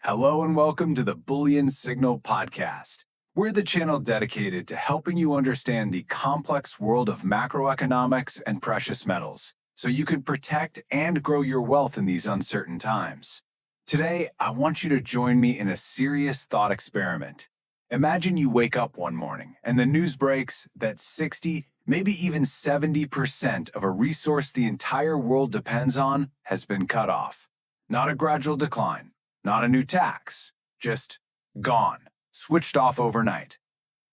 Hello and welcome to the Bullion Signal Podcast. We're the channel dedicated to helping you understand the complex world of macroeconomics and precious metals, so you can protect and grow your wealth in these uncertain times. Today, I want you to join me in a serious thought experiment. Imagine you wake up one morning and the news breaks that 60, maybe even 70% of a resource the entire world depends on has been cut off. Not a gradual decline. Not a new tax, just gone, switched off overnight.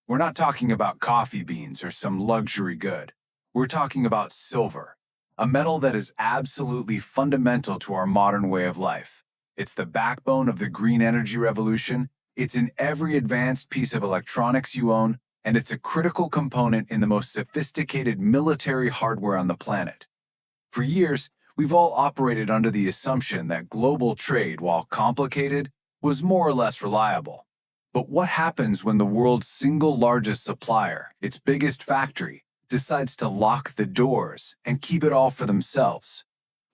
We're not talking about coffee beans or some luxury good. We're talking about silver, a metal that is absolutely fundamental to our modern way of life. It's the backbone of the green energy revolution. It's in every advanced piece of electronics you own, and it's a critical component in the most sophisticated military hardware on the planet. For years, we've all operated under the assumption that global trade, while complicated, was more or less reliable. But what happens when the world's single largest supplier, its biggest factory, decides to lock the doors and keep it all for themselves?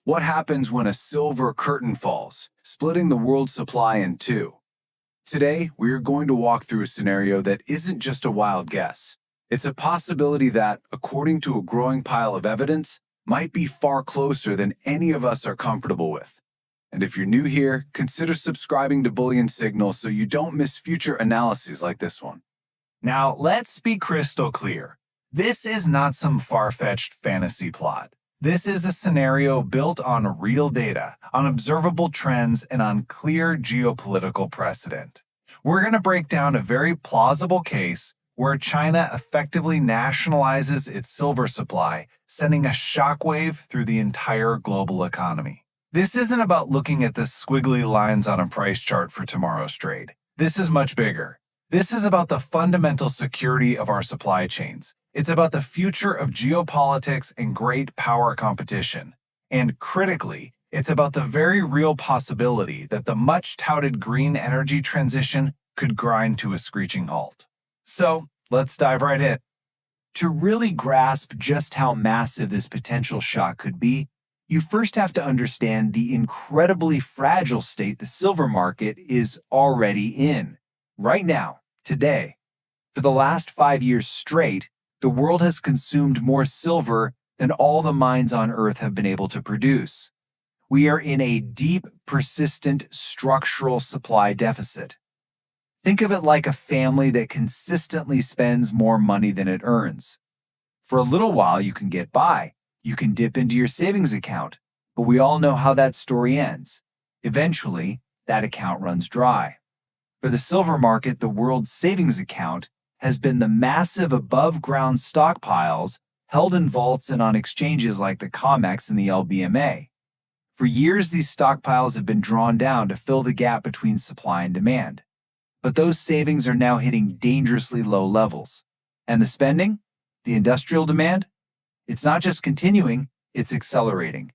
What happens when a silver curtain falls, splitting the world's supply in two? Today, we are going to walk through a scenario that isn't just a wild guess. It's a possibility that, according to a growing pile of evidence, might be far closer than any of us are comfortable with. And if you're new here, consider subscribing to Bullion Signal so you don't miss future analyses like this one. Now, let's be crystal clear. This is not some far-fetched fantasy plot. This is a scenario built on real data, on observable trends, and on clear geopolitical precedent. We're going to break down a very plausible case where China effectively nationalizes its silver supply, sending a shockwave through the entire global economy. This isn't about looking at the squiggly lines on a price chart for tomorrow's trade. This is much bigger. This is about the fundamental security of our supply chains. It's about the future of geopolitics and great power competition. And critically, it's about the very real possibility that the much-touted green energy transition could grind to a screeching halt. So, let's dive right in. To really grasp just how massive this potential shock could be, you first have to understand the incredibly fragile state the silver market is already in. Right now, today, for the last 5 years straight, the world has consumed more silver than all the mines on Earth have been able to produce. We are in a deep, persistent, structural supply deficit. Think of it like a family that consistently spends more money than it earns. For a little while, you can get by. You can dip into your savings account, but we all know how that story ends. Eventually, that account runs dry. For the silver market, the world's savings account has been the massive above-ground stockpiles held in vaults and on exchanges like the COMEX and the LBMA. For years, these stockpiles have been drawn down to fill the gap between supply and demand. But those savings are now hitting dangerously low levels. And the spending? The industrial demand? It's not just continuing, it's accelerating.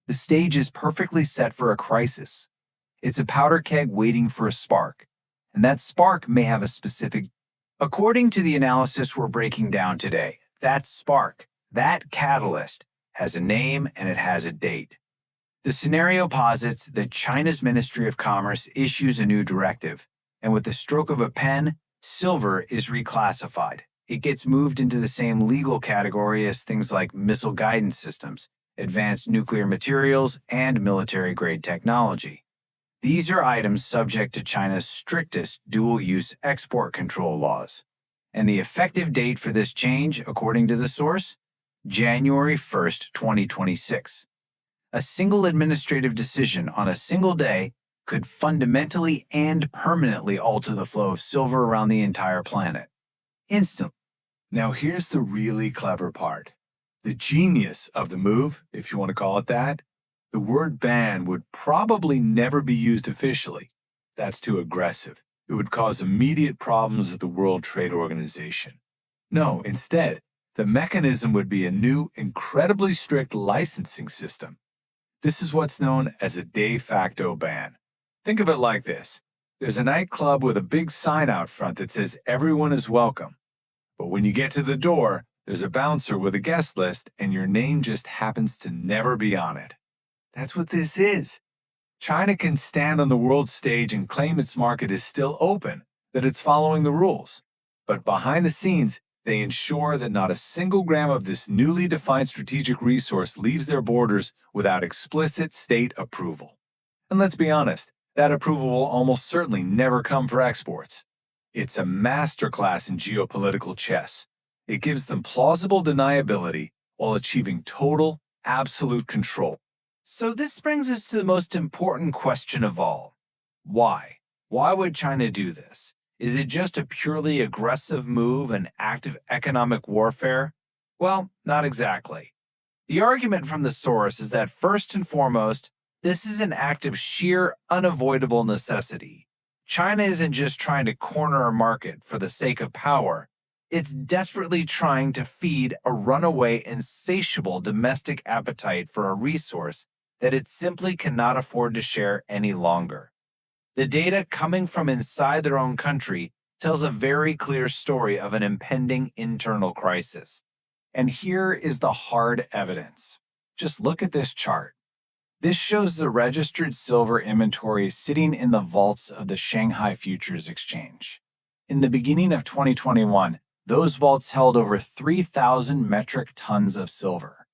The stage is perfectly set for a crisis. It's a powder keg waiting for a spark. And that spark may have a specific... According to the analysis we're breaking down today, that spark, that catalyst, has a name and it has a date. The scenario posits that China's Ministry of Commerce issues a new directive. And with the stroke of a pen, silver is reclassified. It gets moved into the same legal category as things like missile guidance systems, advanced nuclear materials, and military-grade technology. These are items subject to China's strictest dual-use export control laws. And the effective date for this change, according to the source, January 1st, 2026. A single administrative decision on a single day could fundamentally and permanently alter the flow of silver around the entire planet. Instantly. Now here's the really clever part. The genius of the move, if you want to call it that, the word ban would probably never be used officially. That's too aggressive. It would cause immediate problems at the World Trade Organization. No, instead, the mechanism would be a new, incredibly strict licensing system. This is what's known as a de facto ban. Think of it like this. There's a nightclub with a big sign out front that says everyone is welcome. But when you get to the door, there's a bouncer with a guest list and your name just happens to never be on it. That's what this is. China can stand on the world stage and claim its market is still open, that it's following the rules. But behind the scenes, they ensure that not a single gram of this newly defined strategic resource leaves their borders without explicit state approval. And let's be honest, that approval will almost certainly never come for exports. It's a masterclass in geopolitical chess. It gives them plausible deniability while achieving total, absolute control. So this brings us to the most important question of all. Why? Why would China do this? Is it just a purely aggressive move and active economic warfare? Well, not exactly. The argument from the source is that first and foremost, this is an act of sheer, unavoidable necessity. China isn't just trying to corner a market for the sake of power. It's desperately trying to feed a runaway, insatiable domestic appetite for a resource that it simply cannot afford to share any longer. The data coming from inside their own country tells a very clear story of an impending internal crisis. And here is the hard evidence. Just look at this chart. This shows the registered silver inventory sitting in the vaults of the Shanghai Futures Exchange. In the beginning of 2021, those vaults held over 3,000 metric tons of silver.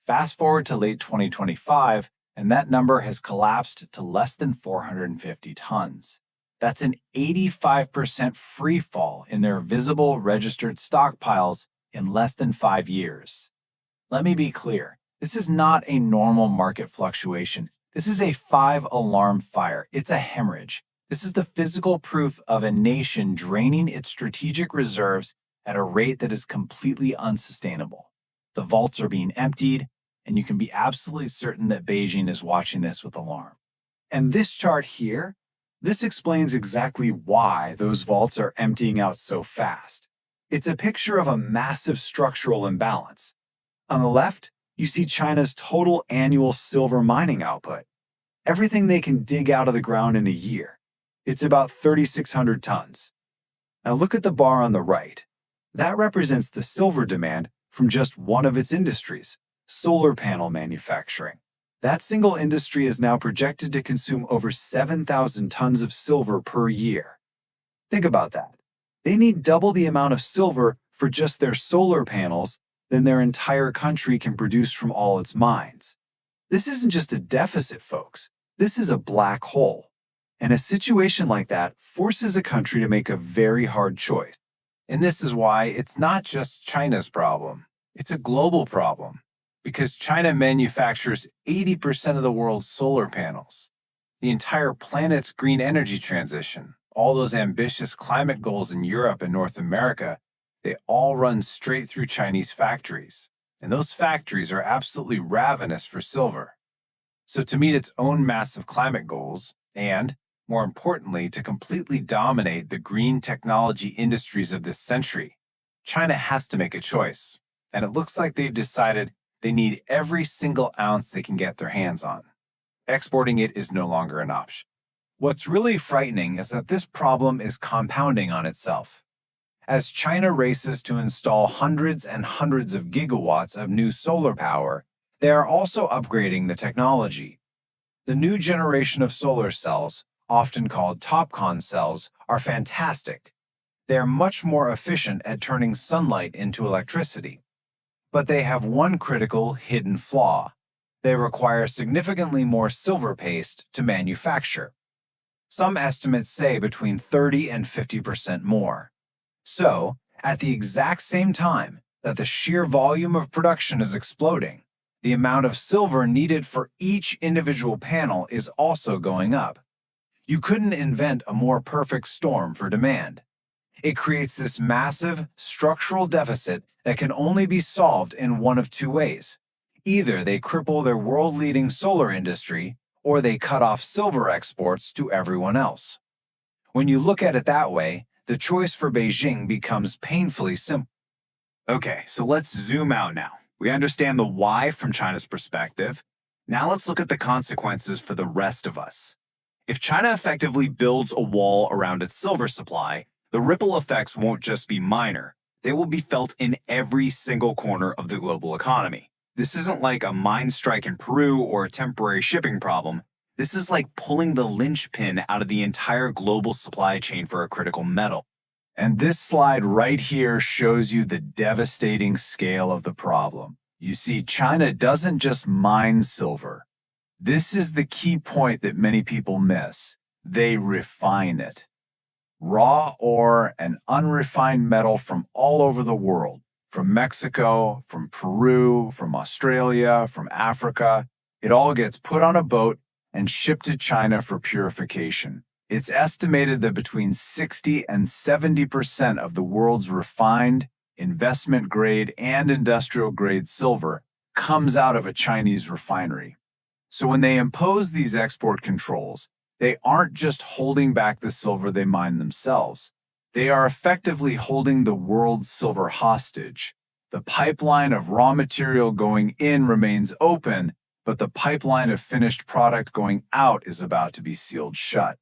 Fast forward to late 2025, and that number has collapsed to less than 450 tons. That's an 85% free fall in their visible registered stockpiles in less than 5 years. Let me be clear. This is not a normal market fluctuation. This is a 5-alarm fire. It's a hemorrhage. This is the physical proof of a nation draining its strategic reserves at a rate that is completely unsustainable. The vaults are being emptied, and you can be absolutely certain that Beijing is watching this with alarm. And this chart here, this explains exactly why those vaults are emptying out so fast. It's a picture of a massive structural imbalance. On the left, you see China's total annual silver mining output. Everything they can dig out of the ground in a year. It's about 3,600 tons. Now look at the bar on the right. That represents the silver demand from just one of its industries, solar panel manufacturing. That single industry is now projected to consume over 7,000 tons of silver per year. Think about that. They need double the amount of silver for just their solar panels than their entire country can produce from all its mines. This isn't just a deficit, folks. This is a black hole. And a situation like that forces a country to make a very hard choice. And this is why it's not just China's problem. It's a global problem. Because China manufactures 80% of the world's solar panels. The entire planet's green energy transition, all those ambitious climate goals in Europe and North America, they all run straight through Chinese factories. And those factories are absolutely ravenous for silver. So to meet its own massive climate goals, and, more importantly, to completely dominate the green technology industries of this century, China has to make a choice. And it looks like they've decided they need every single ounce they can get their hands on. Exporting it is no longer an option. What's really frightening is that this problem is compounding on itself. As China races to install hundreds and hundreds of gigawatts of new solar power, they are also upgrading the technology. The new generation of solar cells, often called TOPCon cells, are fantastic. They are much more efficient at turning sunlight into electricity. But they have one critical hidden flaw. They require significantly more silver paste to manufacture. Some estimates say between 30 and 50% more. So, at the exact same time that the sheer volume of production is exploding, the amount of silver needed for each individual panel is also going up. You couldn't invent a more perfect storm for demand. It creates this massive structural deficit that can only be solved in one of two ways. Either they cripple their world-leading solar industry, or they cut off silver exports to everyone else. When you look at it that way, the choice for Beijing becomes painfully simple. Okay, so let's zoom out now. We understand the why from China's perspective. Now let's look at the consequences for the rest of us. If China effectively builds a wall around its silver supply, the ripple effects won't just be minor. They will be felt in every single corner of the global economy. This isn't like a mine strike in Peru or a temporary shipping problem. This is like pulling the linchpin out of the entire global supply chain for a critical metal. And this slide right here shows you the devastating scale of the problem. You see, China doesn't just mine silver. This is the key point that many people miss. They refine it. Raw ore and unrefined metal from all over the world, from Mexico, from Peru, from Australia, from Africa, it all gets put on a boat and shipped to China for purification. It's estimated that between 60 and 70% of the world's refined, investment-grade, and industrial-grade silver comes out of a Chinese refinery. So when they impose these export controls, they aren't just holding back the silver they mine themselves. They are effectively holding the world's silver hostage. The pipeline of raw material going in remains open, but the pipeline of finished product going out is about to be sealed shut.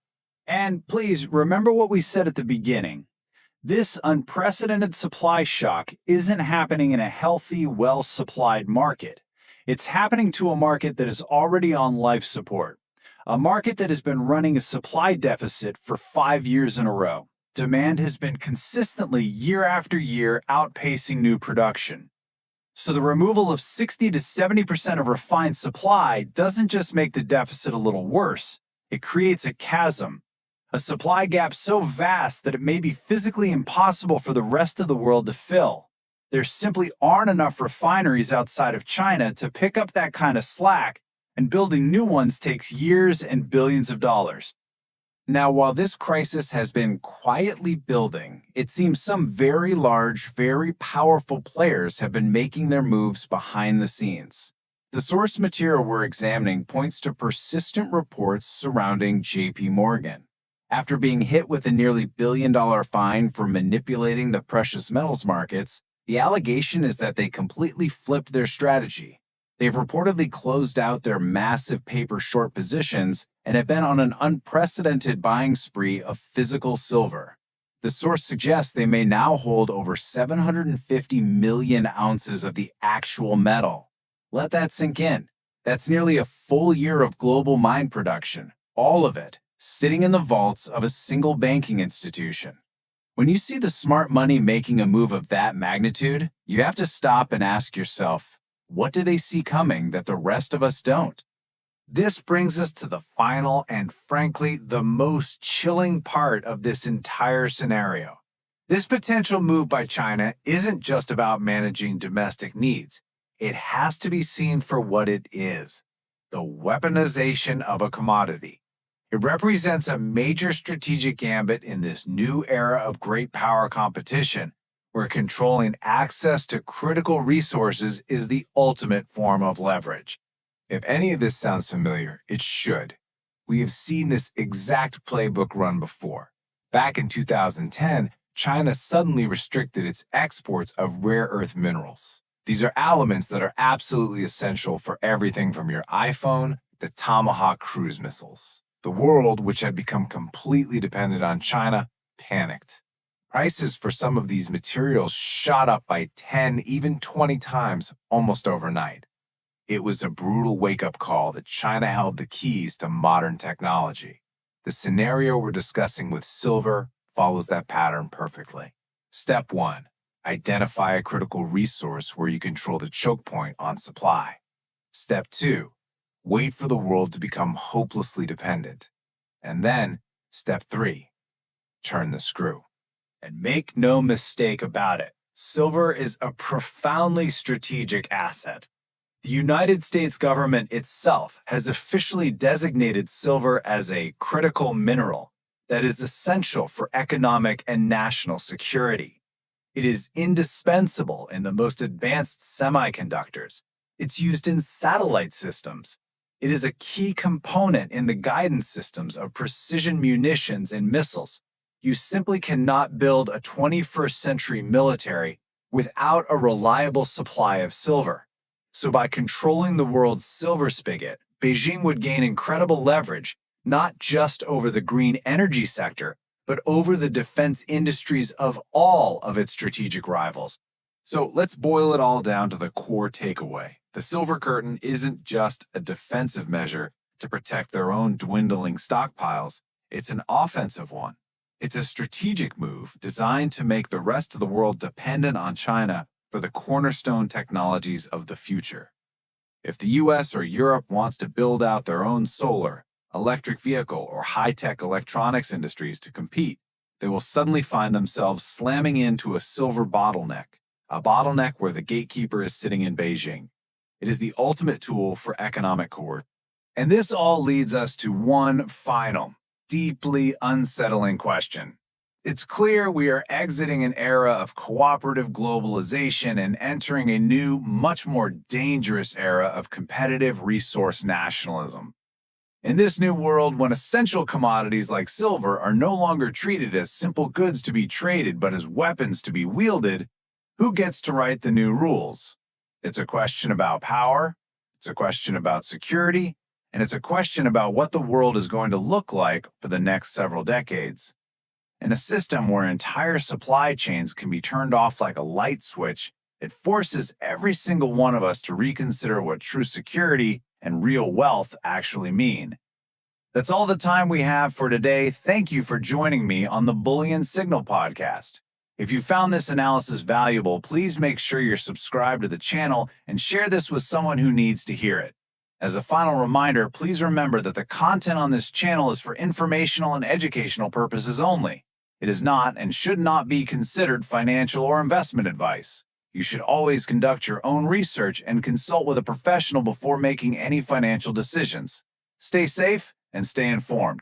And please remember what we said at the beginning. This unprecedented supply shock isn't happening in a healthy, well-supplied market. It's happening to a market that is already on life support, a market that has been running a supply deficit for 5 years in a row. Demand has been consistently, year after year, outpacing new production. So the removal of 60 to 70% of refined supply doesn't just make the deficit a little worse, it creates a chasm, a supply gap so vast that it may be physically impossible for the rest of the world to fill. There simply aren't enough refineries outside of China to pick up that kind of slack, and building new ones takes years and billions of dollars. Now, while this crisis has been quietly building, it seems some very large, very powerful players have been making their moves behind the scenes. The source material we're examining points to persistent reports surrounding JP Morgan. After being hit with a nearly billion-dollar fine for manipulating the precious metals markets, the allegation is that they completely flipped their strategy. They've reportedly closed out their massive paper short positions and have been on an unprecedented buying spree of physical silver. The source suggests they may now hold over 750 million ounces of the actual metal. Let that sink in. That's nearly a full year of global mine production, all of it, sitting in the vaults of a single banking institution. When you see the smart money making a move of that magnitude, you have to stop and ask yourself, what do they see coming that the rest of us don't? This brings us to the final and, frankly, the most chilling part of this entire scenario. This potential move by China isn't just about managing domestic needs. It has to be seen for what it is, the weaponization of a commodity. It represents a major strategic gambit in this new era of great power competition, where controlling access to critical resources is the ultimate form of leverage. If any of this sounds familiar, it should. We have seen this exact playbook run before. Back in 2010, China suddenly restricted its exports of rare earth minerals. These are elements that are absolutely essential for everything from your iPhone to Tomahawk cruise missiles. The world, which had become completely dependent on China, panicked. Prices for some of these materials shot up by 10, even 20 times almost overnight. It was a brutal wake-up call that China held the keys to modern technology. The scenario we're discussing with silver follows that pattern perfectly. Step 1. Identify a critical resource where you control the choke point on supply. Step 2. Wait for the world to become hopelessly dependent. And then, step 3. Turn the screw. And make no mistake about it, silver is a profoundly strategic asset. The United States government itself has officially designated silver as a critical mineral that is essential for economic and national security. It is indispensable in the most advanced semiconductors. It's used in satellite systems. It is a key component in the guidance systems of precision munitions and missiles. You simply cannot build a 21st century military without a reliable supply of silver. So by controlling the world's silver spigot, Beijing would gain incredible leverage, not just over the green energy sector, but over the defense industries of all of its strategic rivals. So let's boil it all down to the core takeaway. The silver curtain isn't just a defensive measure to protect their own dwindling stockpiles, it's an offensive one. It's a strategic move designed to make the rest of the world dependent on China for the cornerstone technologies of the future. If the US or Europe wants to build out their own solar, electric vehicle, or high-tech electronics industries to compete, they will suddenly find themselves slamming into a silver bottleneck, a bottleneck where the gatekeeper is sitting in Beijing. It is the ultimate tool for economic coercion. And this all leads us to one final, deeply unsettling question. It's clear we are exiting an era of cooperative globalization and entering a new, much more dangerous era of competitive resource nationalism. In this new world, when essential commodities like silver are no longer treated as simple goods to be traded but as weapons to be wielded, who gets to write the new rules? It's a question about power, it's a question about security, and it's a question about what the world is going to look like for the next several decades. In a system where entire supply chains can be turned off like a light switch, it forces every single one of us to reconsider what true security and real wealth actually mean. That's all the time we have for today. Thank you for joining me on the Bullion Signal Podcast. If you found this analysis valuable, please make sure you're subscribed to the channel and share this with someone who needs to hear it. As a final reminder, please remember that the content on this channel is for informational and educational purposes only. It is not and should not be considered financial or investment advice. You should always conduct your own research and consult with a professional before making any financial decisions. Stay safe and stay informed.